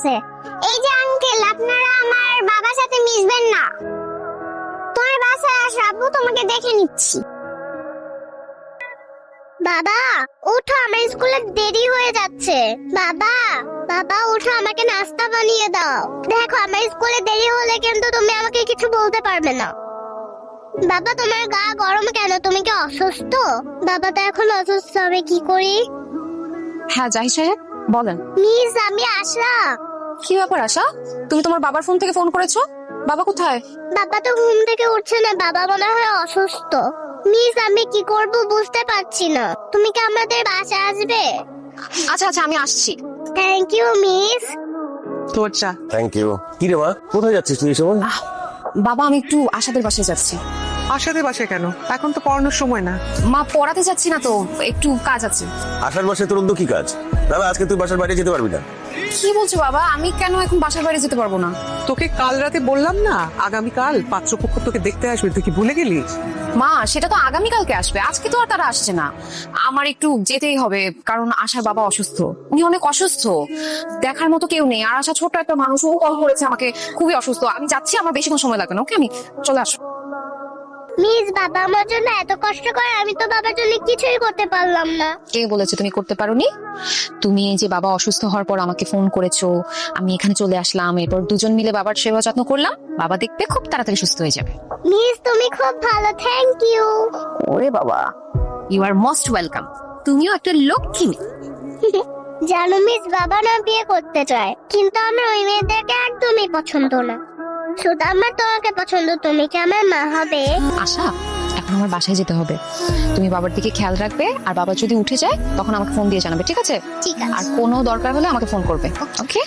আছে। এই যে আঙ্কেল, আপনারা আমার বাবার সাথে মিশবেন না। তোমার বাসায় আসো, আব্বু তোমাকে দেখে নিচ্ছি। বাবা ওঠো, আমার স্কুলে দেরি হয়ে যাচ্ছে। বাবা বাবা ওঠো, আমাকে নাস্তা বানিয়ে দাও। দেখো আমার স্কুলে দেরি হলে কিন্তু তুমি আমাকে কিছু বলতে পারবে না। বাবা তোমার গা গরম কেন? তুমি কি অসুস্থ? বাবা তো এখন অসুস্থ, হবে কি করি? হ্যাঁ জাহিদ সাহেব বলেন। মিস আমি আসলাম। কি ব্যাপার আশা, তুমি তোমার বাবার ফোন থেকে ফোন করেছো? বাবা কোথায়? বাবা তো ঘুম থেকে উঠছে না, বাবা মনে হয় অসুস্থ। মিস আমি কি করব বুঝতে পারছি না। তুমি কি আমাদের বাসায় আসবে? আচ্ছা আচ্ছা আমি আসছি। Thank you miss. তোর চা। Thank you. কি রে মা, কোথায় যাচ্ছিস তুই এই সময়? বাবা আমি একটু আশাদের বাসায় যাচ্ছি। আশাদের বাসায় কেন? এখন তো পড়ানোর সময় না। মা পড়াতে যাচ্ছি না তো, একটু কাজ আছে। আসার বাসায় তোর অন্য কি কাজ? দাদা আজকে তুই বাসার বাইরে যেতে পারবি না। কি বলছো বাবা? আমি কেন এখন বাসার বাইরে যেতে পারবো না? তোকে কাল রাতে বললাম না আগামীকাল পাত্রপক্ষ তোকে দেখতে আসবে, তুই কি ভুলে গেলি? মা সেটা তো আগামীকালকে আসবে, আজকে তো আর তারা আসছে না। আমার একটু যেতেই হবে, কারণ আশার বাবা অসুস্থ, উনি অনেক অসুস্থ, দেখার মতো কেউ নেই। আর আশা ছোট্ট একটা মানুষ, ও কল করেছে আমাকে, খুবই অসুস্থ। আমি যাচ্ছি, আমার বেশিক্ষণ সময় লাগবে না। ওকে আমি চলে আসবো। মিস বাবা আমার জন্য এত কষ্ট করে, আমি তো বাবার জন্য কিছুই করতে পারলাম না। কে বলেছে তুমি করতে পারোনি? তুমি এই যে বাবা অসুস্থ হওয়ার পর আমাকে ফোন করেছো, আমি এখানে চলে আসলাম, এরপর দুজন মিলে বাবার সেবা যত্ন করলাম। বাবা দেখবে খুব তাড়াতাড়ি সুস্থ হয়ে যাবে। মিস তুমি খুব ভালো, থ্যাংক ইউ। ওরে বাবা, ইউ আর মোস্ট ওয়েলকাম। তুমিও একটা লক্ষ্মী মেয়ে। জানো মিস, বাবা না বিয়ে করতে চায়, কিন্তু আমার ওই মেয়েদেরকে একদমই পছন্দ না। শুধু আমার তোমাকে পছন্দ। তুমি কি আমার মা হবে? আশা এখন আমার বাসায় যেতে হবে, তুমি বাবার দিকে খেয়াল রাখবে, আর বাবা যদি উঠে যায় তখন আমাকে ফোন দিয়ে জানাবে, ঠিক আছে? ঠিক আর আছে। কোনো দরকার হলে আমাকে ফোন করবে, ওকে?